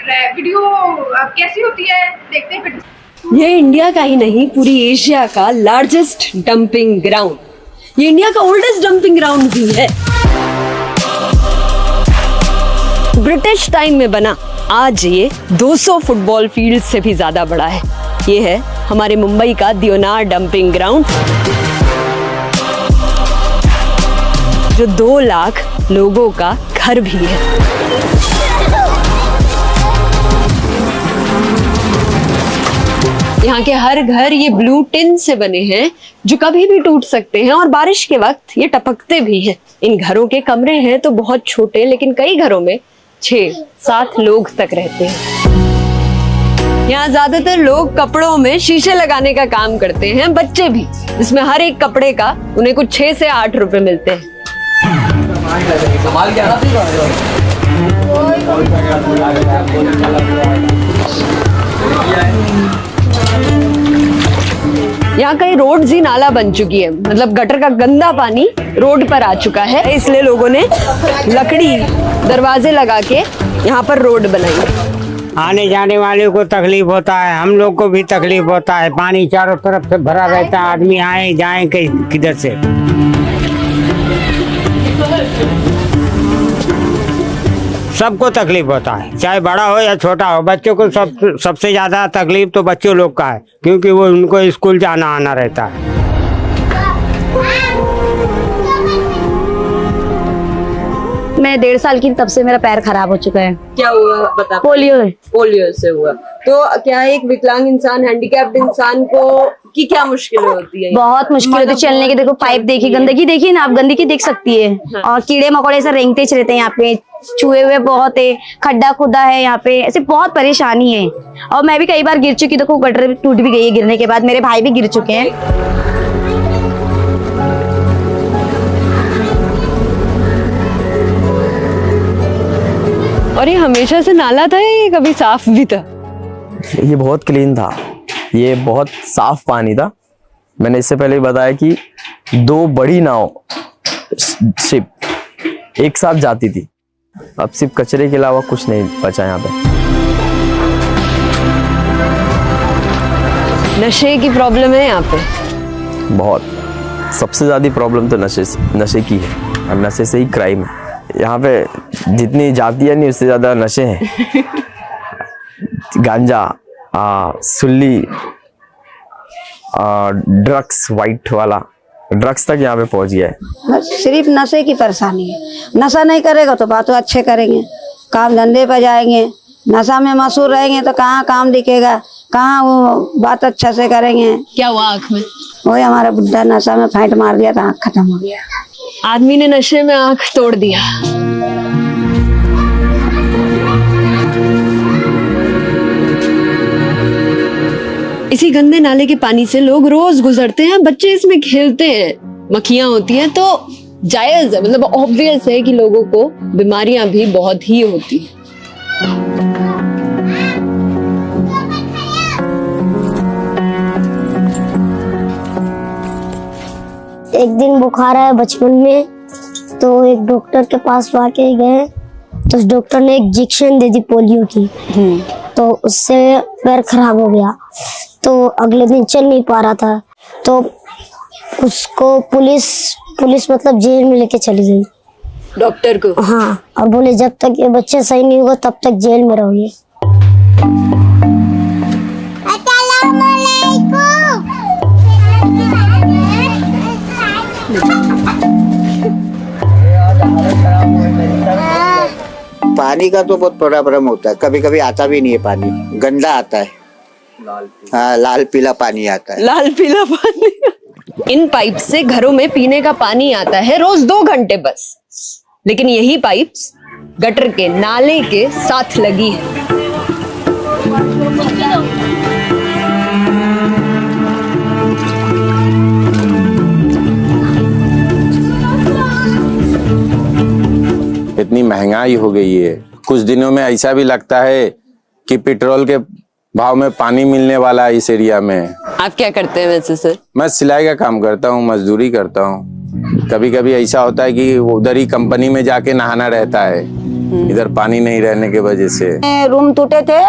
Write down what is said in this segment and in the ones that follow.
रहा है, वीडियो कैसी होती है, देखते हैं फिर। ये इंडिया का ही नहीं, पूरी एशिया का लार्जेस्ट डंपिंग ग्राउंड, ये इंडिया का ओल्डेस्ट डंपिंग ग्राउंड भी है। ब्रिटिश टाइम में बना, आज ये 200 फुटबॉल फील्ड से भी ज्यादा बड़ा है। ये है हमारे मुंबई का दियोनार डंपिंग ग्राउंड, जो 2 लाख लोगों का घर भी है। यहाँ के हर घर ये ब्लू टिन से बने हैं, जो कभी भी टूट सकते हैं और बारिश के वक्त ये टपकते भी हैं। इन घरों के कमरे हैं तो बहुत छोटे, लेकिन कई घरों में 6-7 लोग तक रहते हैं। यहाँ ज्यादातर लोग कपड़ों में शीशे लगाने का काम करते हैं, बच्चे भी, जिसमें हर एक कपड़े का उन्हें कुछ 6 से 8 रुपए मिलते हैं। यहाँ कई रोड्स ही नाला बन चुकी है, मतलब गटर का गंदा पानी रोड पर आ चुका है, इसलिए लोगों ने लकड़ी दरवाजे लगा के यहाँ पर रोड बनाई। आने जाने वाले को तकलीफ होता है, हम लोग को भी तकलीफ होता है। पानी चारों तरफ से भरा रहता है, आदमी आए जाए किधर से। सबको तकलीफ होता है, चाहे बड़ा हो या छोटा हो। बच्चों को सबसे ज्यादा तकलीफ तो बच्चों लोग का है, क्योंकि वो उनको स्कूल जाना आना रहता है। मैं 1.5 साल की, तब से मेरा पैर खराब हो चुका है। क्या हुआ बता? पोलियो से हुआ। तो क्या एक विकलांग इंसान, हैंडीकैप्ड इंसान को की क्या मुश्किल होती है? बहुत मुश्किल होती है चलने की। देखो पाइप देखिए, गंदगी देखिए ना आप, गंदगी देख सकती है। हाँ। और कीड़े मकोड़े ऐसे रेंगते रहते हैं यहाँ पे, चूहे हुए बहुत है, खड्डा खुदा है यहाँ पे, ऐसे बहुत परेशानी है। और मैं भी कई बार गिर चुकी, देखो गटर टूट भी गई है गिरने के बाद, मेरे भाई भी गिर चुके हैं। और ये हमेशा से नाला था या ये कभी साफ भी था? ये बहुत क्लीन था, ये बहुत साफ पानी था। मैंने इससे पहले बताया कि 2 बड़ी नाव शिप एक साथ जाती थी। अब सिर्फ कचरे के अलावा कुछ नहीं बचा यहाँ पे। नशे की प्रॉब्लम है यहाँ पे बहुत, सबसे ज्यादा प्रॉब्लम तो नशे की है, और नशे से ही क्राइम है। यहाँ पे जितनी जातियाँ नहीं, उससे ज्यादा नशे हैं। गांजा, सुल्ली, ड्रग्स, वाइट वाला ड्रग्स तक यहाँ पे पहुंच गया है। सिर्फ नशे की परेशानी है। नशा नहीं करेगा तो बात अच्छे करेंगे, काम धंधे पे जाएंगे। नशा में मशहूर रहेंगे तो कहाँ काम दिखेगा, कहाँ वो बात अच्छा से करेंगे। क्या हुआ आँख में? वही हमारा बुढ़ा नशा में फाइट मार दिया था, आँख खत्म हो गया। आदमी ने नशे में आँख तोड़ दिया। इसी गंदे नाले के पानी से लोग रोज गुजरते हैं, बच्चे इसमें खेलते हैं, मक्खियां होती हैं, तो जायज है, मतलब ऑब्वियस है कि लोगों को बीमारियां भी बहुत ही होती हैं। एक दिन बुखार आया बचपन में, तो एक डॉक्टर के पास लेके गए, तो उस डॉक्टर ने एक इंजेक्शन दे दी पोलियो की। तो उससे पैर खराब हो गया, तो अगले दिन चल नहीं पा रहा था। तो उसको पुलिस मतलब जेल में लेके चली गई, डॉक्टर को। हाँ, और बोले जब तक ये बच्चे सही नहीं होगा तब तक जेल में रहोगे। पानी का तो बहुत प्रॉब्लम होता है, कभी कभी आता भी नहीं है पानी, गंदा आता है। हाँ, लाल पीला पानी आता है। लाल पीला पानी। इन पाइप से घरों में पीने का पानी आता है रोज 2 घंटे बस, लेकिन यही पाइप्स गटर के नाले के साथ लगी है। इतनी महंगाई हो गई है, कुछ दिनों में ऐसा भी लगता है कि पेट्रोल के भाव में पानी मिलने वाला है इस एरिया में। आप क्या करते हैं वैसे सर? मैं सिलाई का काम करता हूँ, मजदूरी करता हूँ। कभी कभी ऐसा होता है कि उधर ही कंपनी में जाके नहाना रहता है, इधर पानी नहीं रहने की वजह से। रूम टूटे थे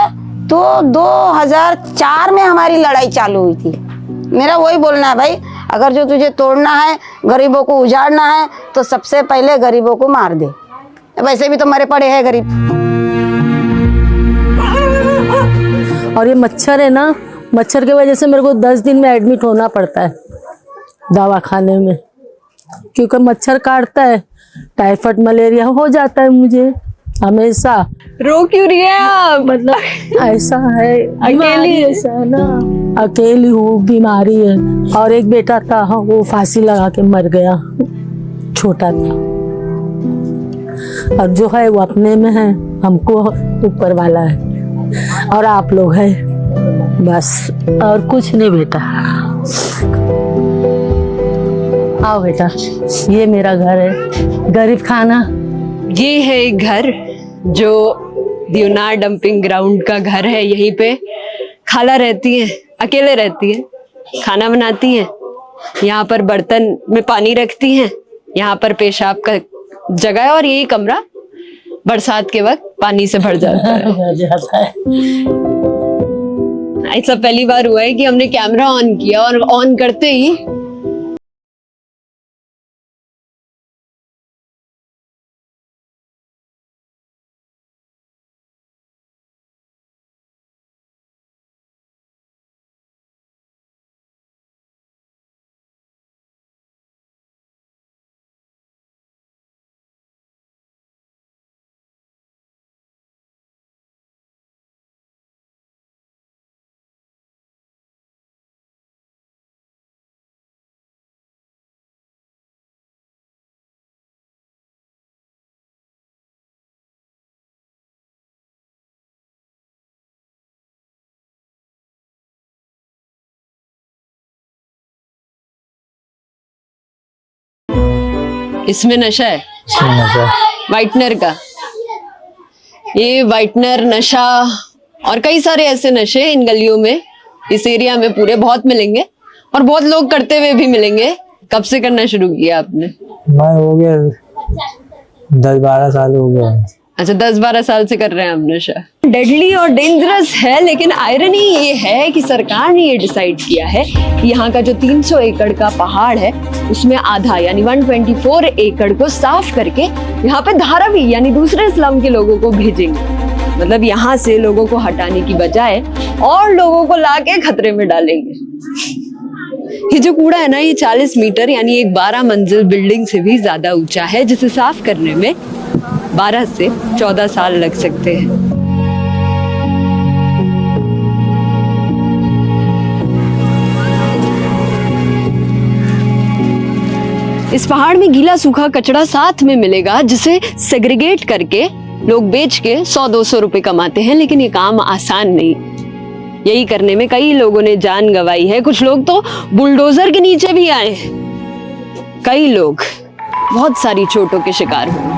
तो 2004 में हमारी लड़ाई चालू हुई थी। मेरा वही बोलना है भाई, अगर जो तुझे तोड़ना है, गरीबों को उजाड़ना है, तो सबसे पहले गरीबों को मार दे। वैसे भी तो मरे पड़े हैं गरीब। और ये मच्छर है ना, मच्छर की वजह से मेरे को 10 दिन में एडमिट होना पड़ता है दवाखाने में, क्योंकि मच्छर काटता है, टाइफाइड मलेरिया हो जाता है मुझे हमेशा। रो क्यों रही है आप? मतलब ऐसा है, अकेली ऐसा है ना, अकेली हूँ, बीमारी है। और एक बेटा था, वो फांसी लगा के मर गया, छोटा था। और जो है वो अपने में है, हमको ऊपर वाला है, और आप लोग है बस, और कुछ नहीं बेटा। आओ बेटा, ये मेरा घर है, गरीब खाना। ये है एक घर जो दियोनार डंपिंग ग्राउंड का घर है। यहीं पे खाला रहती है, अकेले रहती है, खाना बनाती है, यहाँ पर बर्तन में पानी रखती हैं, यहाँ पर पेशाब का जगह है, और यही कमरा बरसात के वक्त पानी से भर जाता है। ऐसा पहली बार हुआ है कि हमने कैमरा ऑन किया और ऑन करते ही इसमें नशा है, वाइटनर का। ये वाइटनर नशा और कई सारे ऐसे नशे इन गलियों में, इस एरिया में पूरे बहुत मिलेंगे, और बहुत लोग करते हुए भी मिलेंगे। कब से करना शुरू किया आपने? मैं हो गया 10-12 साल हो गया। अच्छा, 10-12 साल से कर रहे हैं आप नशा। डेडली और डेंजरस है, लेकिन आयरनी ये है कि सरकार ने ये डिसाइड किया है कि यहाँ का जो 300 एकड़ का पहाड़ है, उसमें आधा यानी 124 एकड़ को साफ करके यहाँ पे धारावी यानी दूसरे स्लम के लोगों को भेजेंगे। मतलब यहाँ से लोगों को हटाने की बजाय और लोगों को लाके खतरे में डालेंगे। ये जो कूड़ा है ना, ये 40 मीटर यानी एक 12 मंजिल बिल्डिंग से भी ज्यादा ऊंचा है, जिसे साफ करने में 12 से 14 साल लग सकते हैं। इस पहाड़ में गीला सूखा कचरा साथ में मिलेगा, जिसे सेग्रीगेट करके लोग बेच के 100-200 रुपए कमाते हैं। लेकिन ये काम आसान नहीं, यही करने में कई लोगों ने जान गंवाई है। कुछ लोग तो बुलडोजर के नीचे भी आए, कई लोग बहुत सारी चोटों के शिकार हुए।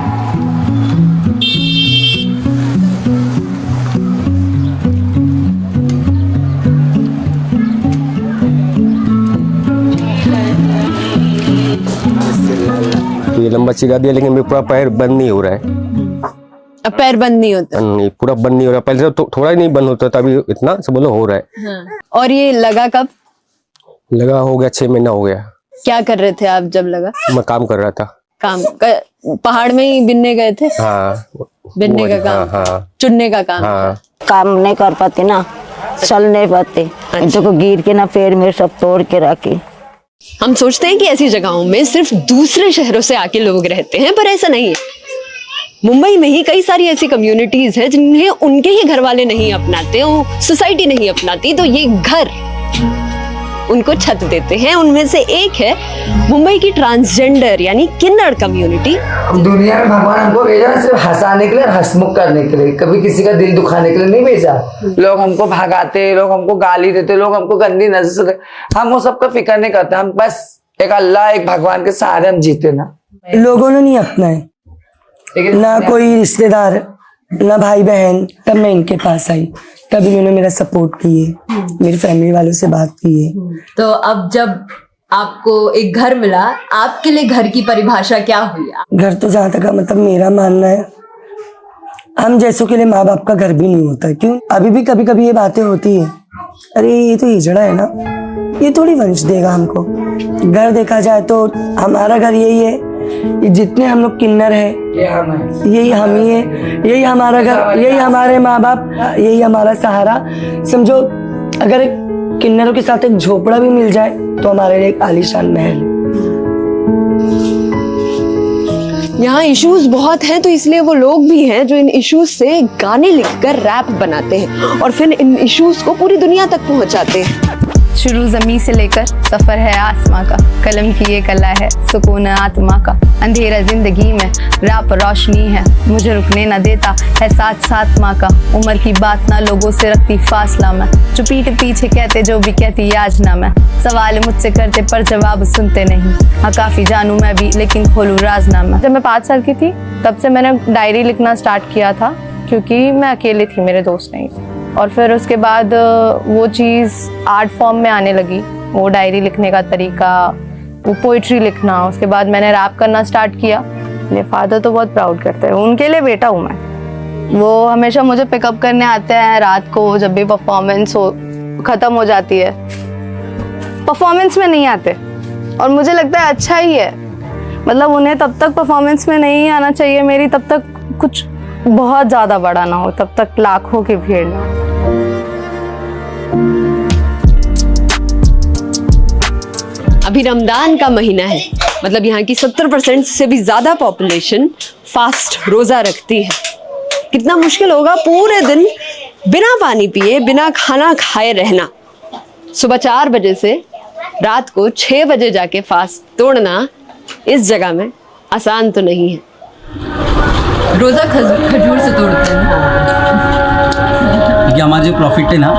ये लंबा चिरा दिया, लेकिन मेरा पूरा पैर बंद नहीं हो रहा है। अब पैर बंद नहीं होता? नहीं, पूरा बंद नहीं हो रहा। पहले तो थोड़ा ही नहीं बंद होता था, अभी इतना सब बोलो हो रहा है। हाँ। और ये लगा कब? लगा हो गया 6 महीना हो गया। क्या कर रहे थे आप जब लगा? मैं काम कर रहा था। पहाड़ में ही बिनने गए थे? हाँ, बिनने का काम। हाँ, चुनने का काम। हाँ। काम नहीं कर पाते ना, चल नहीं पाते, तो गिर के ना पैर में सब तोड़ के रखे। हम सोचते हैं कि ऐसी जगहों में सिर्फ दूसरे शहरों से आके लोग रहते हैं, पर ऐसा नहीं है। मुंबई में ही कई सारी ऐसी कम्युनिटीज है जिन्हें उनके ही घर वाले नहीं अपनाते, सोसाइटी नहीं अपनाती, तो ये घर उनको छत देते हैं। उनमें से एक है मुंबई की ट्रांसजेंडर यानी किन्नर कम्युनिटी। दुनिया में भगवान हमको भेजा सिर्फ हंसाने के लिए, हंसमुख करने के लिए, कभी किसी का दिल दुखाने के लिए नहीं भेजा। लोग हमको भगाते, लोग हमको गाली देते, लोग हमको गंदी नजर से, हम वो सबका फिक्र नहीं करते। हम बस एक अल्लाह, एक भगवान के सहारे हम जीते ना। लोगों ने नहीं अपनाए, ना कोई रिश्तेदार, ना भाई बहन। तब मैं इनके पास आई, तब इन्होंने मेरा सपोर्ट किए, मेरी फैमिली वालों से बात की है। तो अब जब आपको एक घर मिला, आपके लिए घर की परिभाषा क्या हुई? घर तो जहाँ तक मतलब मेरा मानना है हम जैसों के लिए माँ बाप का घर भी नहीं होता। क्यों? अभी भी कभी कभी ये बातें होती है, अरे ये तो हिजड़ा है ना, ये थोड़ी वंश देगा हमको। घर देखा जाए तो हमारा घर यही है, ये जितने हम लोग किन्नर है यही हम ही है, यही हमारा घर, यही हमारे माँ बाप, यही हमारा सहारा। समझो अगर किन्नरों के साथ एक झोपड़ा भी मिल जाए तो हमारे लिए एक आलीशान महल है। यहाँ इश्यूज बहुत हैं, तो इसलिए वो लोग भी हैं जो इन इश्यूज से गाने लिखकर रैप बनाते हैं और फिर इन इश्यूज को पूरी दुनिया तक पहुंचाते हैं। शुरू जमी से लेकर सफर है आसमां का, कलम की ये कला है सुकून आत्मा का। अंधेरा जिंदगी में रात रोशनी है, मुझे रुकने न देता है साथ साथ माँ का। उम्र की बात ना लोगों से रखती फासला मैं, जो पीठ पीछे कहते जो भी कहती आज ना मैं। सवाल मुझसे करते पर जवाब सुनते नहीं, हाँ काफी जानू मैं भी लेकिन खोलूं राज ना मैं। जब मैं 5 साल की थी तब से मैंने डायरी लिखना स्टार्ट किया था, क्योंकि मैं अकेली थी, मेरे दोस्त नहीं थे। और फिर उसके बाद वो चीज़ आर्ट फॉर्म में आने लगी, वो डायरी लिखने का तरीका, वो पोइट्री लिखना। उसके बाद मैंने रैप करना स्टार्ट किया। मेरे फादर तो बहुत प्राउड करते हैं, उनके लिए बेटा हूँ मैं। वो हमेशा मुझे पिकअप करने आते हैं रात को, जब भी परफॉर्मेंस हो ख़त्म हो जाती है। परफॉर्मेंस में नहीं आते और मुझे लगता है अच्छा ही है, मतलब उन्हें तब तक परफॉर्मेंस में नहीं आना चाहिए मेरी, तब तक कुछ बहुत ज़्यादा बड़ा ना हो, तब तक लाखों की भीड़ ना हो। अभी रमजान का महीना है, मतलब यहाँ की 70% से भी ज्यादा पॉपुलेशन फास्ट रोजा रखती है। कितना मुश्किल होगा पूरे दिन बिना पानी पिए, बिना खाना खाए रहना। सुबह 4 बजे से रात को 6 बजे जाके फास्ट तोड़ना इस जगह में आसान तो नहीं है। रोजा खजूर से तोड़ते हैं क्योंकि हमारे जो प्रॉफिट है ना,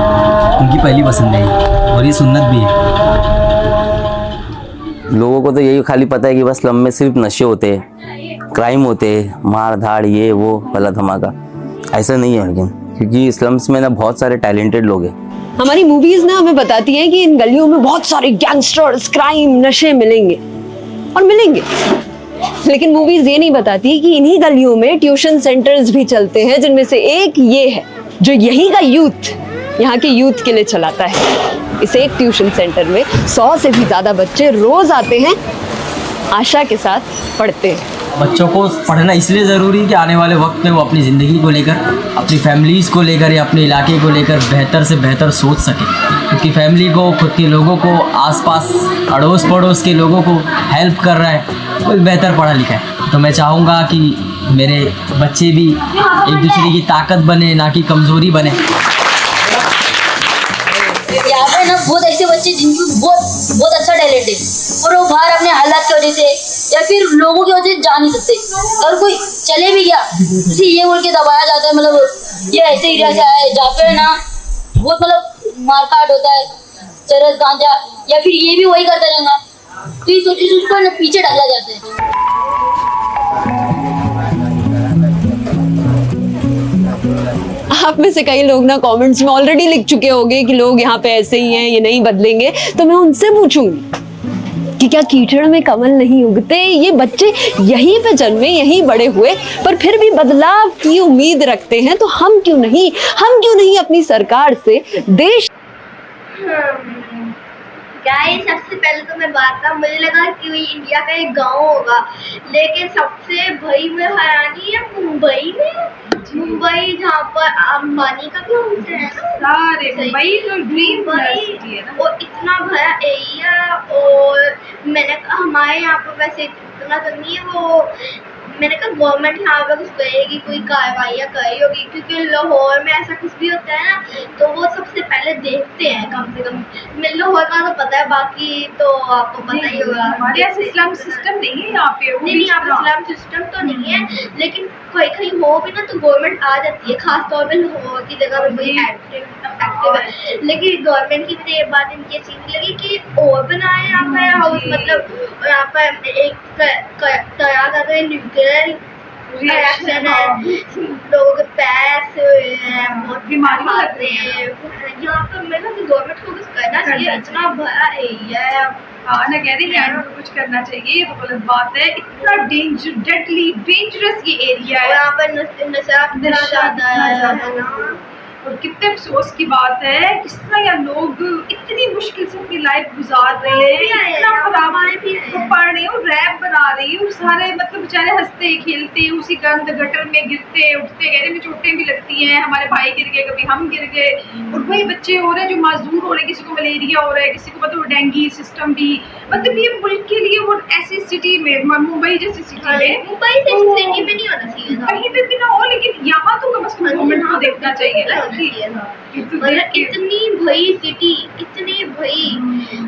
उनकी पहली पसंद है और ये सुन्नत भी है। लोगों को तो यही खाली पता है कि बस स्लम में सिर्फ नशे होते हैं, क्राइम होते हैं, मार धाड़, ये वो भला धमाका। ऐसा नहीं है, लेकिन क्योंकि स्लम्स में ना बहुत सारे टैलेंटेड लोग हैं। हमारी मूवीज ना हमें बताती हैं कि इन गलियों में बहुत सारे गैंगस्टर्स, क्राइम, नशे मिलेंगे और मिलेंगे, लेकिन मूवीज ये नहीं बताती कि इन्हीं गलियों में ट्यूशन सेंटर्स भी चलते हैं, जिनमें से एक ये है जो यहीं का यूथ, यहाँ के यूथ के लिए चलाता है। इस एक ट्यूशन सेंटर में 100 से भी ज्यादा बच्चे रोज आते हैं, आशा के साथ पढ़ते हैं। बच्चों को पढ़ना इसलिए ज़रूरी है कि आने वाले वक्त में वो अपनी ज़िंदगी को लेकर, अपनी फैमिलीज़ को लेकर या अपने इलाके को लेकर बेहतर से बेहतर सोच सके, क्योंकि फैमिली को, खुद के लोगों को, आसपास अड़ोस पड़ोस के लोगों को हेल्प कर रहा है, वो बेहतर पढ़ा लिखा है। तो मैं चाहूँगा कि मेरे बच्चे भी एक दूसरे की ताकत बने, ना कि कमज़ोरी बने। यहाँ पे ना बहुत ऐसे बच्चे जिनकी बहुत अच्छा टैलेंट है और वो बाहर अपने हालात की वजह से या फिर लोगों की वजह से जा नहीं सकते। अगर कोई चले भी गया, किसी ये बोल के दबाया जाता है, मतलब ये ऐसे एरिया से आया है जहाँ पे ना बहुत मतलब मारकाट होता है, चरस गांजा, या फिर ये भी वही करता रहेगा, तो इस उसको ना पीछे डाला जाता है। आप में से कई लोग ना कमेंट्स में ऑलरेडी लिख चुके होंगे कि लोग यहाँ पे ऐसे ही हैं, ये नहीं बदलेंगे। तो मैं उनसे पूछूंगी कि क्या कीचड़ में कमल नहीं उगते? ये बच्चे यहीं पे जन्मे, यहीं बड़े हुए, पर फिर भी बदलाव की उम्मीद रखते हैं। तो हम क्यों नहीं अपनी सरकार से देश। गाइस, सबसे पहले तो मैं बात था, मुझे लगा कि इंडिया का एक गांव होगा, लेकिन सबसे भई में हैरानी है मुंबई में। मुंबई जहाँ पर अंबानी का भी ऑफिस है ना, मुंबई तो ड्रीम सिटी है ना, और इतना भरा एरिया। और मैंने हमारे यहाँ पर वैसे इतना तो नहीं है, वो मैंने कहा गवर्नमेंट यहाँ पर कुछ करेगी, कोई कार्रवाइयाँ करी होगी, क्योंकि लाहौर में ऐसा कुछ भी होता है ना तो वो सबसे पहले देखते हैं। कम से कम लाहौर का तो पता है, बाकी तो आपको पता ही होगा। इस्लाम सिस्टम नहीं है यहाँ पे, नहीं, यहाँ पे इस्लाम सिस्टम तो नहीं है, लेकिन कहीं हो भी ना तो गवर्नमेंट आ जाती है, खासतौर पे लाहौर की जगह पे कोई एक्टिव है। लेकिन गवर्नमेंट की मुझे ये बात इनकी अच्छी नहीं लगी कि और बनाए यहाँ पे हाउस, मतलब यहाँ पर एक तरह का न्यूक्लियर रिएक्शन है, लोगों के पैर से बहुत बीमारी आते हैं यहाँ पर। मैं गवर्नमेंट को कुछ करना चाहिए, इतना बड़ा एरिया है। हाँ ना कह रही है कुछ करना चाहिए, ये तो गलत बात है। इतना डेंजरस ये एरिया है, यहाँ पर नशा ज्यादा है ना। और कितने अफसोस की बात है किस तरह यार लोग इतनी मुश्किल से अपनी लाइफ गुजार रहे हैं, इतना खराब पढ़ रहे हो, रैप बना रही है और सारे मतलब बेचारे हंसते खेलते उसी गंद गटर में गिरते उठते, गहरे में चोटें भी लगती हैं, हमारे भाई गिर गए, कभी हम गिर गए, और वही बच्चे हो रहे हैं जो माजूर हो रहे हैं, किसी को मलेरिया हो रहा है, किसी को मतलब डेंगू सिस्टम भी, मतलब ये मुल्क के लिए वो ऐसी सिटी में, मुंबई जैसी सिटी में, मुंबई जैसी सिटी में नहीं होना चाहिए था, कहीं पे भी ना हो, लेकिन यहाँ तो कम से कम गवर्नमेंट को देखना चाहिए ना। मतलब इतनी भई सिटी, इतनी भई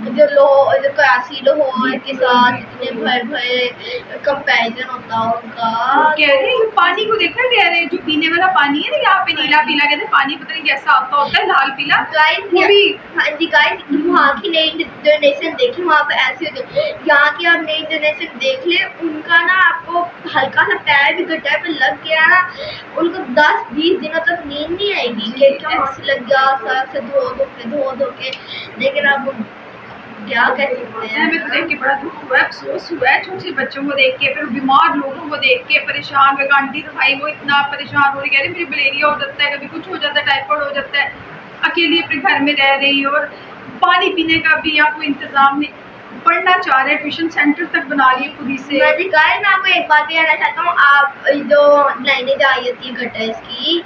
जो जो कराची लाहौर के साथ इतने भय कंपैरिजन होता है उनका। कह रहे हैं पानी को देखा, कह रहे हैं जो पीने वाला पानी है ना यहाँ पे नीला पीला, कहते हैं पानी पता नहीं कैसा आता होता है, लाल पीला। वो भी हाँ जी गाइस, वहाँ की नई जनरेशन देखी, वहाँ पे ऐसे होते, यहाँ की आप नई जनरेशन देख ले, उनका ना आपको हल्का सा पैर भी गड्ढे पे लग गया ना, उनको 10-20 दिनों तक नींद नहीं आएगी कि क्या हंसी लग गया, सर से धो के, लेकिन अब क्या कह सकते हैं। हमें तो देख के बड़ा दुख हुआ है, अफसोस हुआ है, छोटे बच्चों को देख के, फिर बीमार लोगों को देख के परेशान हुए। आंटी तो भाई वो इतना परेशान हो रही, कह रही मुझे मलेरिया हो जाता है, कभी कुछ हो जाता है, टाइफाइड हो जाता है, अकेली अपने घर में रह रही, और पानी पीने का भी यहाँ कोई इंतजाम नहीं, पढ़ना चाह रहे हैं, ट्यूशन सेंटर तक बना लिए खुद ही से। मैं आपको एक बात कहना चाहता हूँ, आप जो लाइनें जा रही होती है गटर्स की,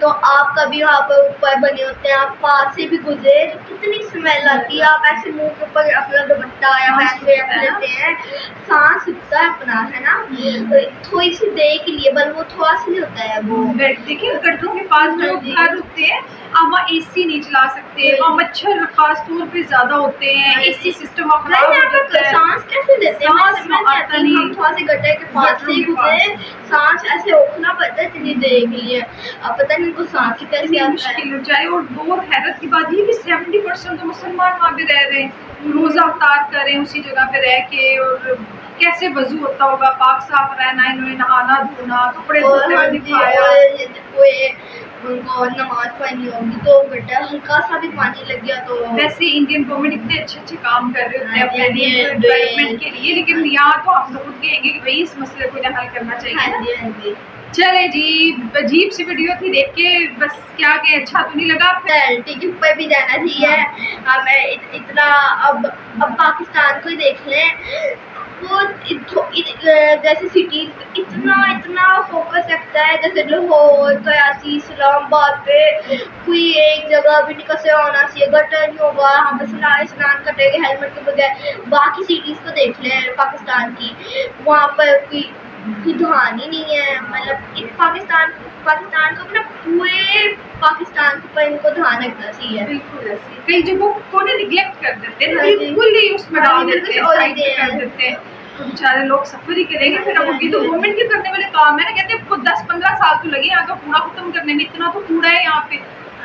तो आप कभी वहाँ पर ऊपर बने होते हैं, आप पास से भी गुजरे तो कितनी स्मेल आती है, आप ऐसे मुंह के ऊपर अपना दुपट्टा या ऐसे रख लेते हैं, सांस रुकता है अपना, है ना, थोड़ी सी देर के लिए, बल वो थोड़ा सा नहीं होता है वो। देखिए गटरों के पास जो घर होते हैं, आप वहाँ AC नहीं चला सकते, वहाँ मच्छर खास तौर पे ज्यादा होते हैं, AC सिस्टम सांस कैसे लेते हैं, हम थोड़ा से गटर के पास से गुजरे, सांस ऐसे रोकना पड़ता है इतनी देर के लिए, अब पता नहीं उनको सांस ही कैसे मुश्किल हो जाए। और दो हैरत की बात ये कि 70% तो मुसलमान वहाँ पे रह रहे हैं, रोजा अवतार कर रहे हैं उसी जगह पे रह के, और कैसे वजू होता होगा, पाक साफ रहना, इन्होंने नहाना धोना, कपड़े धोते हुए दिखाया, उनको नमाज पढ़नी होगी तो गड्ढा हल्का सा भी पानी लग गया तो। वैसे इंडियन गवर्नमेंट इतने अच्छे काम कर रहे होते हैं अपने डेवलपमेंट के लिए, लेकिन यहाँ तो हम लोग कहेंगे कि भाई इस मसले को हल करना चाहिए। चले जी, अजीब सी वीडियो थी, देख के बस क्या के अच्छा तो नहीं लगा। पेनल्टी के ऊपर भी जाना चाहिए, हमें इतना अब पाकिस्तान को ही देख लें, वो जैसे सिटीज इतना फोकस रखता है, जैसे लाहौर, कराची, इस्लामाबाद पे कोई एक जगह भी नहीं कसे होना चाहिए, गटर नहीं होगा, हम स्नान कटेंगे हेलमेट के बगैर। बाकी सिटीज को देख लें पाकिस्तान की, वहाँ पर कोई ध्यान ही नहीं है, मतलब पाकिस्तान को अपना पूरे पाकिस्तान पर इनको ध्यान रखना चाहिए। बिल्कुल ऐसे कई जगहों को निगलेक्ट कर देते हैं, बिल्कुल ही उसमें डाल देते हैं, साइड पे कर देते हैं, तो बेचारे लोग सफर ही करेंगे। फिर अब ये तो गवर्नमेंट के करने वाले काम है ना, कहते हैं 10-15 साल तो लगे यहाँ का कूड़ा खत्म करने में, इतना तो कूड़ा है यहाँ पे,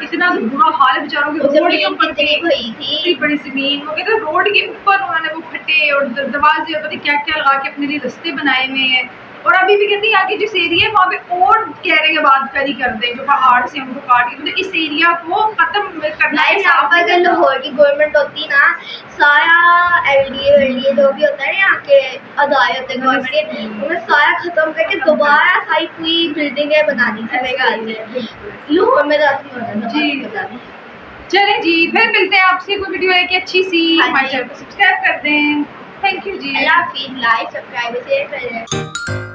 इतना तो बुरा हाल है बेचारों के, रोड के ऊपर इतनी बड़ी जमीन, वो कहते हैं रोड के ऊपर उन्होंने वो फटे और दरवाजे पता नहीं क्या क्या लगा के अपने लिए रास्ते बनाए हुए हैं, और अभी भी कहते हैं यहाँ की जिस एरिया है वहाँ पे और कह रहे हैं बादकारी कर दे, जो पहाड़ से उनको काट के, मतलब इस एरिया को खत्म करना है। यहाँ पर अगर लाहौर की गवर्नमेंट होती ना, सारा LDA जो भी होता है ना यहाँ के अदारे होते हैं गवर्नमेंट के, उन्हें सारा खत्म करके दोबारा सारी पूरी बिल्डिंगें बनानी चाहिए, लाहौर में रहती होना जी। चले जी, फिर मिलते हैं आपसे कोई वीडियो लेके अच्छी सी, हमारे चैनल को सब्सक्राइब कर दें। थैंक यू जी, अल्लाह हाफिज़, लाइक सब्सक्राइब शेयर करें।